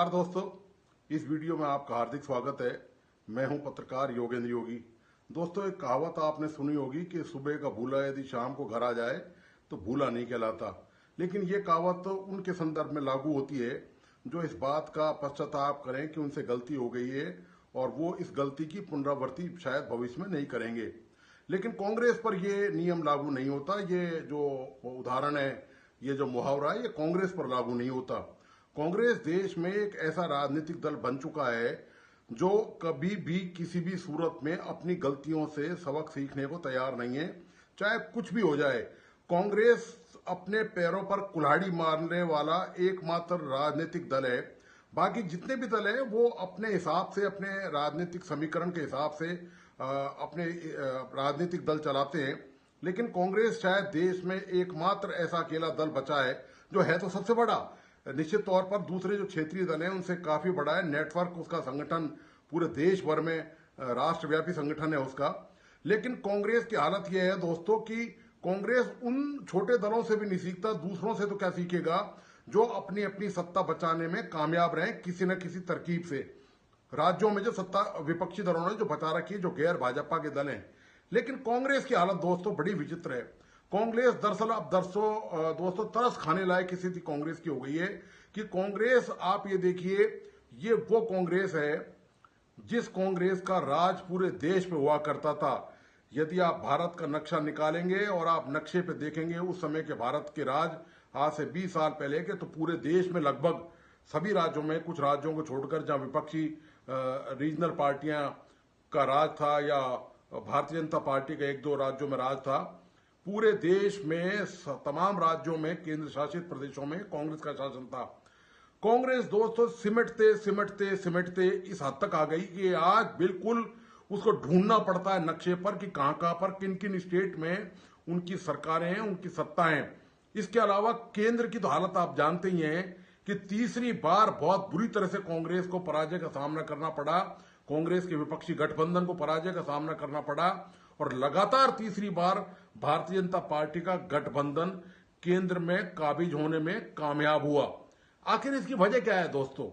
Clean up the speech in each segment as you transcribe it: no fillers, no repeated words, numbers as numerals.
नमस्कार दोस्तों, इस वीडियो में आपका हार्दिक स्वागत है। मैं हूं पत्रकार योगेंद्र योगी। दोस्तों, एक कहावत आपने सुनी होगी कि सुबह का भूला यदि शाम को घर आ जाए तो भूला नहीं कहलाता। लेकिन ये कहावत तो उनके संदर्भ में लागू होती है जो इस बात का पश्चाताप करें कि उनसे गलती हो गई है और वो इस गलती की पुनरावृत्ति शायद भविष्य में नहीं करेंगे। लेकिन कांग्रेस पर ये नियम लागू नहीं होता। ये जो उदाहरण है, ये जो मुहावरा है, ये कांग्रेस पर लागू नहीं होता। कांग्रेस देश में एक ऐसा राजनीतिक दल बन चुका है जो कभी भी किसी भी सूरत में अपनी गलतियों से सबक सीखने को तैयार नहीं है, चाहे कुछ भी हो जाए। कांग्रेस अपने पैरों पर कुल्हाड़ी मारने वाला एकमात्र राजनीतिक दल है। बाकी जितने भी दल हैं वो अपने हिसाब से, अपने राजनीतिक समीकरण के हिसाब से अपने राजनीतिक दल चलाते हैं। लेकिन कांग्रेस शायद देश में एकमात्र ऐसा अकेला दल बचा है जो है तो सबसे बड़ा। निश्चित तौर पर दूसरे जो क्षेत्रीय दल हैं उनसे काफी बड़ा है। नेटवर्क उसका, संगठन पूरे देश भर में राष्ट्रव्यापी संगठन है उसका। लेकिन कांग्रेस की हालत यह है दोस्तों कि कांग्रेस उन छोटे दलों से भी नहीं सीखता, दूसरों से तो क्या सीखेगा, जो अपनी अपनी सत्ता बचाने में कामयाब रहे किसी न किसी तरकीब से। राज्यों में जो सत्ता विपक्षी दलों ने जो बचा रखी है, जो गैर भाजपा के दल हैं। लेकिन कांग्रेस की हालत दोस्तों बड़ी विचित्र है। कांग्रेस दरअसल अब दोस्तों तरस खाने लायक स्थिति कांग्रेस की हो गई है कि कांग्रेस, आप ये देखिए, ये वो कांग्रेस है जिस कांग्रेस का राज पूरे देश पे हुआ करता था। यदि आप भारत का नक्शा निकालेंगे और आप नक्शे पे देखेंगे उस समय के भारत के राज आज से 20 साल पहले के, तो पूरे देश में लगभग सभी राज्यों में, कुछ राज्यों को छोड़कर जहां विपक्षी रीजनल पार्टियां का राज था या भारतीय जनता पार्टी का एक दो राज्यों में राज था, पूरे देश में तमाम राज्यों में, केंद्र शासित प्रदेशों में कांग्रेस का शासन था। कांग्रेस दोस्तों सिमटते सिमटते सिमटते इस हद तक आ गई कि आज बिल्कुल उसको ढूंढना पड़ता है नक्शे पर कि कहां कहां पर, किन किन स्टेट में उनकी सरकारें हैं, उनकी सत्ता है। इसके अलावा केंद्र की तो हालत आप जानते ही हैं कि तीसरी बार बहुत बुरी तरह से कांग्रेस को पराजय का सामना करना पड़ा। कांग्रेस के विपक्षी गठबंधन को पराजय का सामना करना पड़ा और लगातार तीसरी बार भारतीय जनता पार्टी का गठबंधन केंद्र में काबिज होने में कामयाब हुआ। आखिर इसकी वजह क्या है दोस्तों?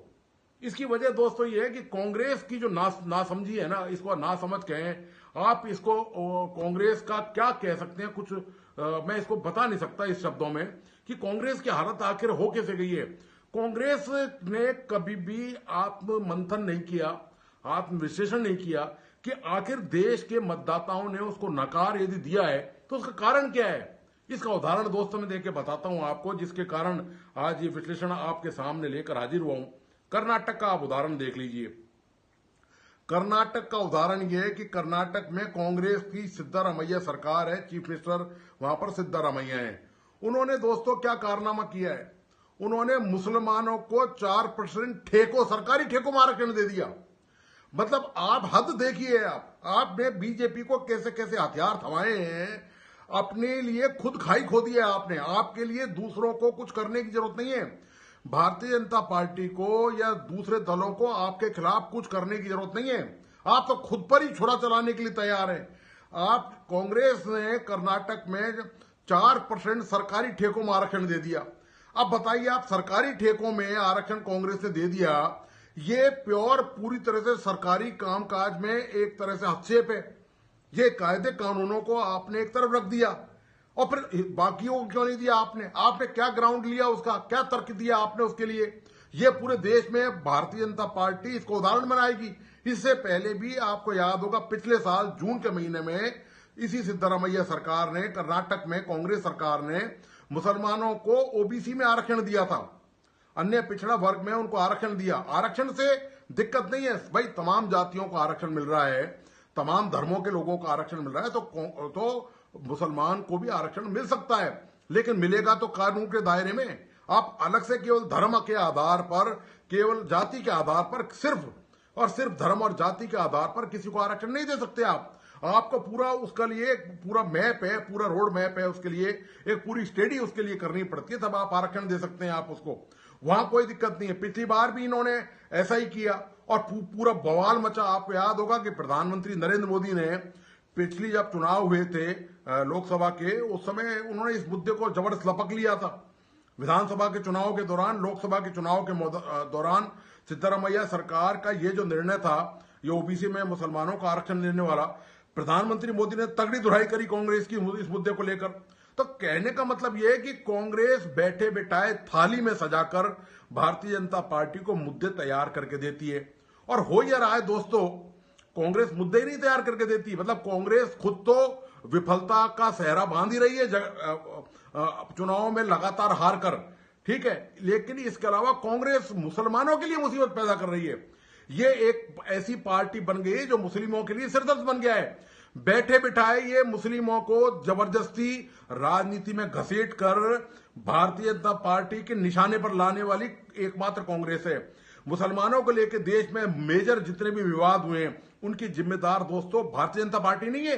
इसकी वजह दोस्तों ये है कि कांग्रेस की जो नासमझी है ना, इसको नासमझ कहें आप, इसको कांग्रेस का क्या कह सकते हैं, कुछ मैं इसको बता नहीं सकता इस शब्दों में कि कांग्रेस की हालत आखिर हो कैसे गई है। कांग्रेस ने कभी भी आत्म मंथन नहीं किया, आत्म विश्लेषण नहीं किया कि आखिर देश के मतदाताओं ने उसको नकार यदि दिया है तो उसका कारण क्या है। इसका उदाहरण दोस्तों मैं देके बताता हूं आपको, जिसके कारण आज ये विश्लेषण आपके सामने लेकर हाजिर हुआ हूं। कर्नाटक का आप उदाहरण देख लीजिए। कर्नाटक का उदाहरण यह है कि कर्नाटक में कांग्रेस की सिद्धारमैया सरकार है, चीफ मिनिस्टर वहां पर सिद्धारमैया है। उन्होंने दोस्तों क्या कारनामा किया है, उन्होंने मुसलमानों को 4% ठेकों, सरकारी ठेकों में आरक्षण दे दिया। मतलब आप हद देखिए, आपने बीजेपी को कैसे कैसे हथियार थमाए हैं, अपने लिए खुद खाई खो दिया आपने। आपके लिए दूसरों को कुछ करने की जरूरत नहीं है। भारतीय जनता पार्टी को या दूसरे दलों को आपके खिलाफ कुछ करने की जरूरत नहीं है। आप तो खुद पर ही छुरा चलाने के लिए तैयार हैं। आप, कांग्रेस ने कर्नाटक में 4% सरकारी ठेकों में आरक्षण दे दिया। अब बताइए, आप सरकारी ठेकों में आरक्षण कांग्रेस ने दे दिया, ये प्योर पूरी तरह से सरकारी कामकाज में एक तरह से हस्तक्षेप है। ये कायदे कानूनों को आपने एक तरफ रख दिया और फिर बाकियों को क्यों नहीं दिया आपने क्या ग्राउंड लिया उसका, क्या तर्क दिया आपने उसके लिए। ये पूरे देश में भारतीय जनता पार्टी इसको उदाहरण बनाएगी। इससे पहले भी आपको याद होगा, पिछले साल जून के महीने में इसी सिद्धारमैया सरकार ने, कर्नाटक में कांग्रेस सरकार ने मुसलमानों को ओबीसी में आरक्षण दिया था, अन्य पिछड़ा वर्ग में उनको आरक्षण दिया। आरक्षण से दिक्कत नहीं है भाई, तमाम जातियों को आरक्षण मिल रहा है, तमाम धर्मों के लोगों को आरक्षण मिल रहा है, तो मुसलमान को भी आरक्षण मिल सकता है, लेकिन मिलेगा तो कानून के दायरे में। आप अलग से केवल धर्म के आधार पर, केवल जाति के आधार पर, सिर्फ और सिर्फ धर्म और जाति के आधार पर किसी को आरक्षण नहीं दे सकते आपको पूरा उसका लिए पूरा मैप है, पूरा रोड मैप है, उसके लिए एक पूरी स्टडी उसके लिए करनी पड़ती है, तब आप आरक्षण दे सकते हैं आप उसको। वहां कोई दिक्कत नहीं है। पिछली बार भी इन्होंने ऐसा ही किया और पूरा बवाल मचा। आपको याद होगा कि प्रधानमंत्री नरेंद्र मोदी ने पिछली जब चुनाव हुए थे लोकसभा के, उस समय उन्होंने इस मुद्दे को जबरदस्त लपक लिया था। विधानसभा के चुनाव के दौरान, लोकसभा के चुनाव के दौरान सिद्धरामैया सरकार का ये जो निर्णय था, ये ओबीसी में मुसलमानों का आरक्षण देने वाला, प्रधानमंत्री मोदी ने तगड़ी दुहाई करी कांग्रेस की इस मुद्दे को लेकर। तो कहने का मतलब यह है कि कांग्रेस बैठे बिठाए थाली में सजाकर भारतीय जनता पार्टी को मुद्दे तैयार करके देती है। और हो यह रहा है दोस्तों, कांग्रेस मुद्दे ही नहीं तैयार करके देती, मतलब कांग्रेस खुद तो विफलता का सेहरा बांध ही रही है चुनावों में लगातार हार कर, ठीक है, लेकिन इसके अलावा कांग्रेस मुसलमानों के लिए मुसीबत पैदा कर रही है। ये एक ऐसी पार्टी बन गई जो मुस्लिमों के लिए सिरदर्द बन गया है। बैठे बिठाए ये मुस्लिमों को जबरदस्ती राजनीति में घसीट कर भारतीय जनता पार्टी के निशाने पर लाने वाली एकमात्र कांग्रेस है। मुसलमानों को लेकर देश में मेजर जितने भी विवाद हुए हैं, उनकी जिम्मेदार दोस्तों भारतीय जनता पार्टी नहीं है,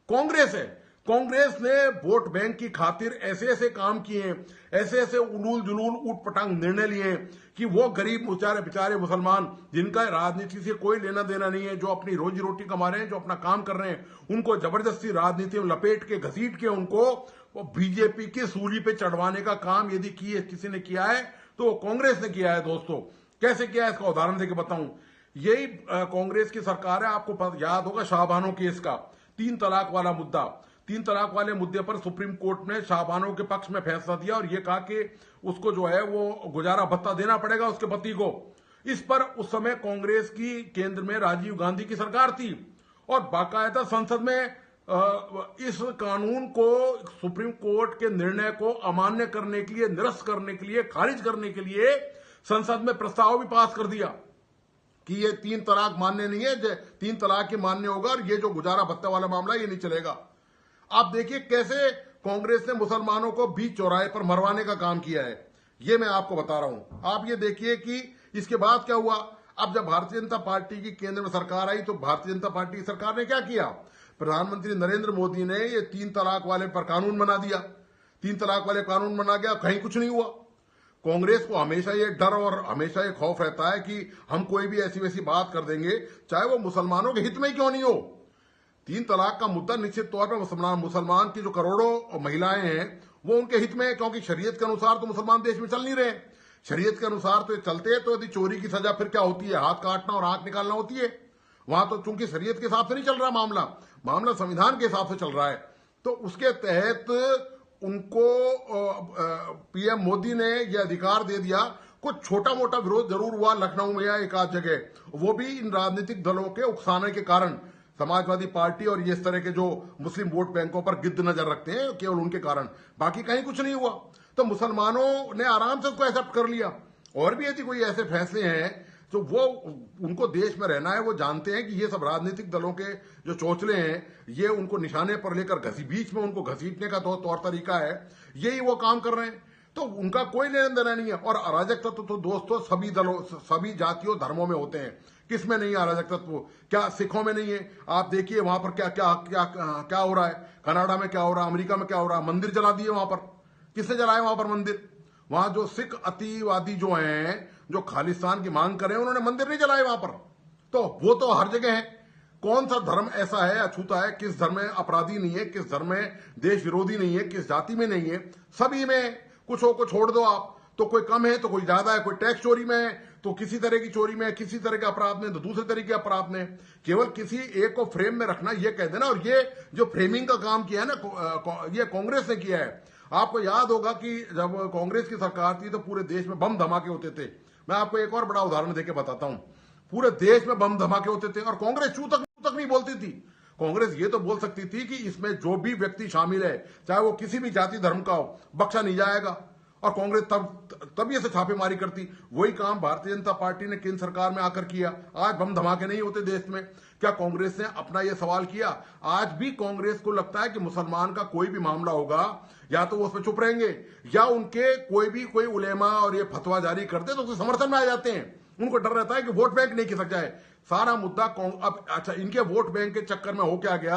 कांग्रेस है। कांग्रेस ने वोट बैंक की खातिर ऐसे ऐसे काम किए, ऐसे ऐसे उलूल जुलूल ऊट पटांग निर्णय लिए कि वो गरीब बेचारे मुसलमान जिनका राजनीति से कोई लेना देना नहीं है, जो अपनी रोजी रोटी कमा रहे हैं, जो अपना काम कर रहे हैं, उनको जबरदस्ती राजनीति में लपेट के घसीट के उनको बीजेपी की सूली पे चढ़वाने का काम यदि किसी ने किया है तो वो कांग्रेस ने किया है दोस्तों। कैसे किया है इसका उदाहरण देके बताऊं। यही कांग्रेस की सरकार है, आपको याद होगा शाहबानो केस का 3 तलाक वाला मुद्दा। 3 तलाक वाले मुद्दे पर सुप्रीम कोर्ट ने शाहबानो के पक्ष में फैसला दिया और यह कहा कि उसको जो है वो गुजारा भत्ता देना पड़ेगा उसके पति को। इस पर उस समय कांग्रेस की केंद्र में राजीव गांधी की सरकार थी और बाकायदा संसद में इस कानून को, सुप्रीम कोर्ट के निर्णय को अमान्य करने के लिए, निरस्त करने के लिए, खारिज करने के लिए संसद में प्रस्ताव भी पास कर दिया कि ये 3 तलाक मान्य नहीं है, 3 तलाक ही मान्य होगा और ये जो गुजारा भत्ता वाला मामला ये नहीं चलेगा। आप देखिए कैसे कांग्रेस ने मुसलमानों को बीच चौराहे पर मरवाने का काम किया है, ये मैं आपको बता रहा हूं। आप ये देखिए कि इसके बाद क्या हुआ। अब जब भारतीय जनता पार्टी की केंद्र में सरकार आई तो भारतीय जनता पार्टी की सरकार ने क्या किया, प्रधानमंत्री नरेंद्र मोदी ने ये 3 तलाक वाले पर कानून बना दिया। 3 तलाक वाले कानून बना गया, कहीं कुछ नहीं हुआ। कांग्रेस को हमेशा ये डर और हमेशा ये खौफ रहता है कि हम कोई भी ऐसी वैसी बात कर देंगे, चाहे वो मुसलमानों के हित में ही क्यों नहीं हो। 3 तलाक का मुद्दा निश्चित तौर पर मुसलमान की जो करोड़ों महिलाएं हैं वो उनके हित में है, क्योंकि शरीयत के अनुसार तो मुसलमान देश में चल नहीं रहे। शरीयत के अनुसार तो ये चलते हैं तो यदि चोरी की सजा फिर क्या होती है, हाथ काटना और आंख निकालना होती है। वहां तो चूंकि शरीयत के हिसाब से नहीं चल रहा मामला संविधान के हिसाब से चल रहा है। तो उसके तहत उनको पीएम मोदी ने यह अधिकार दे दिया। कुछ छोटा मोटा विरोध जरूर हुआ लखनऊ में या एक आध जगह, वो भी इन राजनीतिक दलों के उकसाने के कारण, समाजवादी पार्टी और ये इस तरह के जो मुस्लिम वोट बैंकों पर गिद्ध नजर रखते हैं केवल उनके कारण, बाकी कहीं कुछ नहीं हुआ। तो मुसलमानों ने आराम से उसको एक्सेप्ट कर लिया। और भी यदि कोई ऐसे फैसले हैं तो वो उनको देश में रहना है, वो जानते हैं कि ये सब राजनीतिक दलों के जो चोचले हैं ये उनको निशाने पर लेकर बीच में उनको घसीटने का तौर तरीका है, यही वो काम कर रहे हैं। तो उनका कोई लेना देना नहीं है। और अराजक तत्व तो दोस्तों सभी दलों, सभी जातियों धर्मों में होते हैं। किसमें नहीं है अराजक तत्व? क्या सिखों में नहीं है? आप देखिए वहां पर क्या क्या क्या क्या हो रहा है, कनाडा में क्या हो रहा है, अमेरिका में क्या हो रहा है। मंदिर जला दिए वहां पर। किसने जलाए वहां पर मंदिर? वहां जो सिख अतिवादी जो हैं, जो खालिस्तान की मांग कर रहे हैं, उन्होंने मंदिर नहीं जलाए वहां पर। तो वो तो हर जगह है। कौन सा धर्म ऐसा है अछूता है, किस धर्म में अपराधी नहीं है, किस धर्म में देश विरोधी नहीं है, किस जाति में नहीं है, सभी में कुछ हो को छोड़ दो आप। तो कोई कम है तो कोई ज्यादा है, कोई टैक्स चोरी में है तो किसी तरह की चोरी में है, किसी तरह के अपराध में तो दूसरे तरह के अपराध में। केवल किसी एक को फ्रेम में रखना, ये कह देना। और ये जो फ्रेमिंग का काम किया है ना, ये कांग्रेस ने किया है। आपको याद होगा कि जब कांग्रेस की सरकार थी तो पूरे देश में बम धमाके होते थे। मैं आपको एक और बड़ा उदाहरण देके बताता हूं। पूरे देश में बम धमाके होते थे और कांग्रेस चू तक नहीं बोलती थी। कांग्रेस ये तो बोल सकती थी कि इसमें जो भी व्यक्ति शामिल है, चाहे वो किसी भी जाति धर्म का हो, बख्शा नहीं जाएगा। और कांग्रेस तब ये से छापेमारी करती। वही काम भारतीय जनता पार्टी ने केंद्र सरकार में आकर किया। आज बम धमाके नहीं होते देश में। क्या कांग्रेस ने अपना ये सवाल किया? आज भी कांग्रेस को लगता है कि मुसलमान का कोई भी मामला होगा या तो वो उसमें चुप रहेंगे या उनके कोई उलेमा और ये फतवा जारी करते तो उसके समर्थन में आ जाते हैं। उनको डर रहता है कि वोट बैंक नहीं खिसक जाए। सारा मुद्दा अब अच्छा, इनके वोट बैंक के चक्कर में हो क्या गया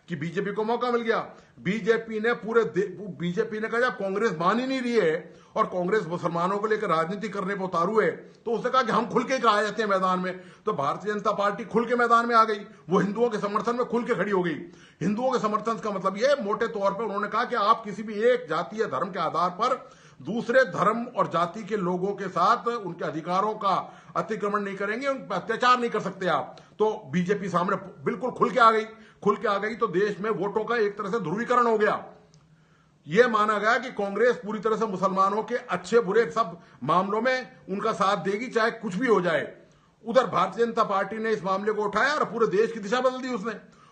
कि बीजेपी को मौका मिल गया। बीजेपी ने कहा जब कांग्रेस मान ही नहीं रही है और कांग्रेस मुसलमानों को लेकर राजनीति करने पर उतारू है, तो उसने कहा कि हम खुल के आ जाते हैं मैदान में। तो भारतीय जनता पार्टी खुल के मैदान में आ गई। वो हिंदुओं के समर्थन में खुल के खड़ी हो गई। हिंदुओं के समर्थन का मतलब यह मोटे तौर पर उन्होंने कहा कि आप किसी भी एक जाति या धर्म के आधार पर दूसरे धर्म और जाति के लोगों के साथ उनके अधिकारों का अतिक्रमण नहीं करेंगे, उन पर अत्याचार नहीं कर सकते आप। तो बीजेपी सामने बिल्कुल खुल के आ गई तो देश में वोटों का एक तरह से ध्रुवीकरण हो गया। यह माना गया कि कांग्रेस पूरी तरह से मुसलमानों के अच्छे बुरे सब मामलों में उनका साथ देगी, चाहे कुछ भी हो जाए। उधर भारतीय जनता पार्टी ने इस मामले को उठाया और पूरे देश की दिशा बदल दी।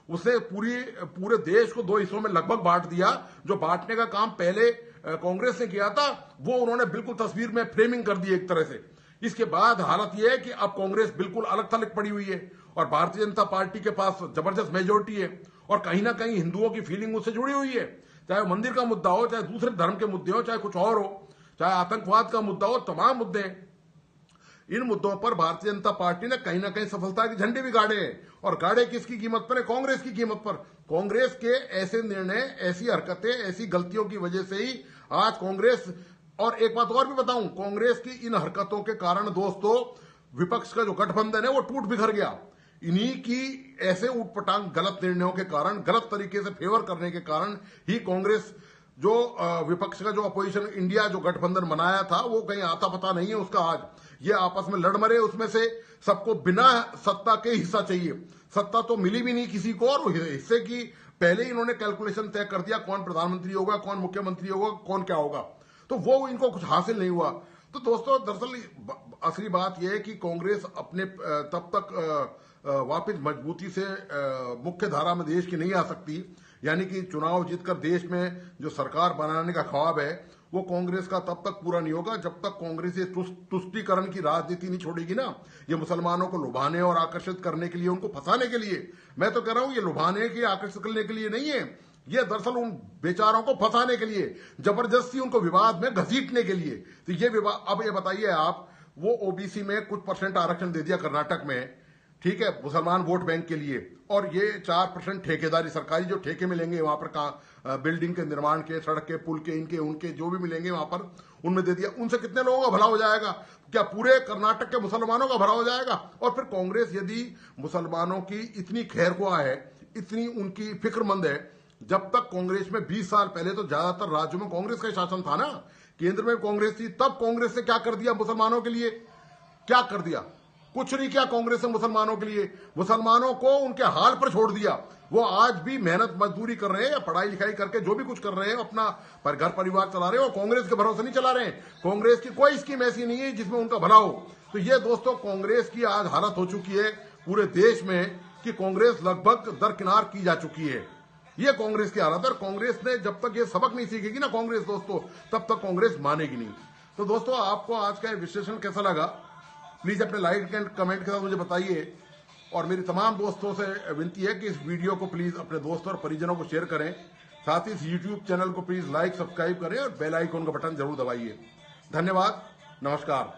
उसने पूरे देश को दो हिस्सों में लगभग बांट दिया। जो बांटने का काम पहले कांग्रेस ने किया था वो उन्होंने बिल्कुल तस्वीर में फ्रेमिंग कर दी एक तरह से। इसके बाद हालत यह है कि अब कांग्रेस बिल्कुल अलग थलग पड़ी हुई है और भारतीय जनता पार्टी के पास जबरदस्त मेजोरिटी है और कहीं ना कहीं हिंदुओं की फीलिंग उससे जुड़ी हुई है। चाहे मंदिर का मुद्दा हो, चाहे दूसरे धर्म के मुद्दे हो, चाहे कुछ और हो, चाहे आतंकवाद का मुद्दा हो, तमाम मुद्दे हैं। इन मुद्दों पर भारतीय जनता पार्टी ने कहीं ना कहीं सफलता के झंडे भी गाड़े हैं। और गाड़े किसकी कीमत पर है? कांग्रेस की कीमत पर। कांग्रेस के ऐसे निर्णय, ऐसी हरकतें, ऐसी गलतियों की वजह से ही आज कांग्रेस, और एक बात और भी बताऊं, कांग्रेस की इन हरकतों के कारण दोस्तों विपक्ष का जो गठबंधन है वो टूट बिखर गया। इन्हीं की ऐसे उटपटांग गलत निर्णयों के कारण, गलत तरीके से फेवर करने के कारण ही कांग्रेस जो विपक्ष का जो अपोजिशन इंडिया जो गठबंधन बनाया था वो कहीं आता पता नहीं है उसका। आज ये आपस में लड़ मरे, उसमें से सबको बिना सत्ता के हिस्सा चाहिए। सत्ता तो मिली भी नहीं किसी को और हिस्से की पहले ही इन्होंने कैलकुलेशन तय कर दिया, कौन प्रधानमंत्री होगा, कौन मुख्यमंत्री होगा, कौन क्या होगा। तो वो इनको कुछ हासिल नहीं हुआ। तो दोस्तों दरअसल असली बात यह है कि कांग्रेस अपने तब तक वापस मजबूती से मुख्य धारा में देश की नहीं आ सकती। यानी कि चुनाव जीतकर देश में जो सरकार बनाने का ख्वाब है वो कांग्रेस का तब तक पूरा नहीं होगा जब तक कांग्रेस ये तुष्टीकरण की राजनीति नहीं छोड़ेगी ना। ये मुसलमानों को लुभाने और आकर्षित करने के लिए, उनको फंसाने के लिए, मैं तो कह रहा हूं ये लुभाने के, आकर्षित करने के लिए नहीं है। ये दरअसल उन बेचारों को फंसाने के लिए, जबरदस्ती उनको विवाद में घसीटने के लिए। तो ये विवाद, अब ये बताइए आप, वो ओबीसी में कुछ % आरक्षण दे दिया कर्नाटक में, ठीक है, मुसलमान वोट बैंक के लिए, और ये 4% ठेकेदारी, सरकारी जो ठेके मिलेंगे वहां पर बिल्डिंग के निर्माण के, सड़क के, पुल के, इनके उनके जो भी मिलेंगे वहां पर, उनमें दे दिया। उनसे कितने लोगों का भला हो जाएगा? क्या पूरे कर्नाटक के मुसलमानों का भला हो जाएगा? और फिर कांग्रेस यदि मुसलमानों की इतनी खैरख्वाह है, इतनी उनकी फिक्रमंद है, जब तक कांग्रेस में 20 साल पहले तो ज्यादातर राज्यों में कांग्रेस का शासन था ना, केंद्र में कांग्रेस थी, तब कांग्रेस ने क्या कर दिया मुसलमानों के लिए? क्या कर दिया? कुछ नहीं किया कांग्रेस ने मुसलमानों के लिए। मुसलमानों को उनके हाल पर छोड़ दिया। वो आज भी मेहनत मजदूरी कर रहे हैं या पढ़ाई लिखाई करके जो भी कुछ कर रहे हैं, अपना घर परिवार चला रहे हैं, वो कांग्रेस के भरोसे नहीं चला रहे हैं। कांग्रेस की कोई स्कीम ऐसी नहीं है जिसमें उनका भला हो। तो ये दोस्तों कांग्रेस की आज हालत हो चुकी है पूरे देश में कि कांग्रेस लगभग दरकिनार की जा चुकी है। ये कांग्रेस की हालत है। कांग्रेस ने जब तक ये सबक नहीं सीखेगी ना कांग्रेस दोस्तों, तब तक कांग्रेस मानेगी नहीं। तो दोस्तों आपको आज का विश्लेषण कैसा लगा? प्लीज अपने लाइक एंड कमेंट के साथ मुझे बताइए। और मेरी तमाम दोस्तों से विनती है कि इस वीडियो को प्लीज अपने दोस्तों और परिजनों को शेयर करें। साथ ही इस यूट्यूब चैनल को प्लीज लाइक, सब्सक्राइब करें और बेल आइकन का बटन जरूर दबाइए। धन्यवाद, नमस्कार।